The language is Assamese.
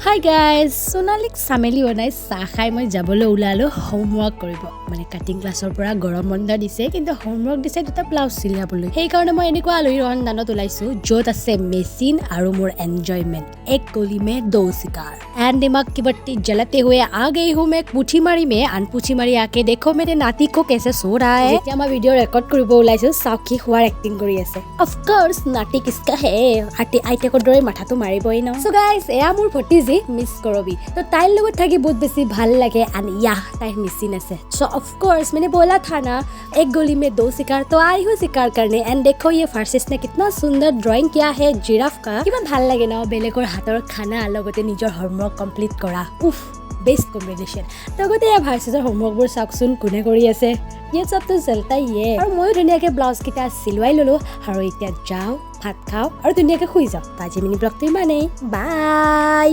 Hi guys, Sonalik Sameli banai চাহ খাই মই যাবলৈ ওলালো হোমৱৰ্ক কৰিব মানে কাটিং ক্লাছৰ পৰা গৰম বন্ধ দিছে কিন্তু হোমৱৰ্ক দিছে দুটা ব্লাউজ চিলাবলৈ সেই কাৰণে মই এনেকুৱা আলহীৰ ৰন্দানত ওলাইছো য'ত আছে মেচিন আৰু মোৰ এনজয়মেন্ট এক গলি में दो शिकार एंड दिमाग की बत्ती जलते हुए आ गई हूं मैं पुछी मारी में अनपुछी मारी आके देखो मेरे नाती को कैसे सो रहा है যেতিয়া মই ভিডিও ৰেকৰ্ড কৰিব ওলাইছো সাউকি হোৱাৰ এক্টিং কৰি আছে অফ কোৰ্স নাতি কিসকা হে আইটেকৰ দৰে মাথাটো মাৰিবই ন সো গাইস এয়া মোৰ ভতিজি মিস কৰবি তো তাইৰ লগত থাকি বহুত বেছি ভাল লাগে আৰু ইয়াহ তাইৰ মেচিন আছে सो ऑफ कोर्स मैंने बोला था ना एक गोली में दो शिकार तो आई हूँ शिकार करने एंड देखो ये फार्सिस्ट ने कितना सुंदर ड्राइंग किया है जिराफ का किमान ভাল লাগে না বেলেগৰ হাতৰ খানা লগতে নিজৰ হোমৱৰ্ক কমপ্লিট কৰা উফ बेस्ट कॉम्बिनेशन লগতে এই ভাৰ্সিছৰ হোমৱৰ্কবোৰ চাওকচোন কোনে কৰি আছে ये सब तो चलता ही है আৰু মই ধুনীয়াকৈ ব্লাউজ কিটা সিলুৱাই ললো আৰু এতিয়া যাও ভাত খাও আৰু ধুনীয়াকৈ শুই যাও আজি মিনি ব্লগটো ইমানেই বাই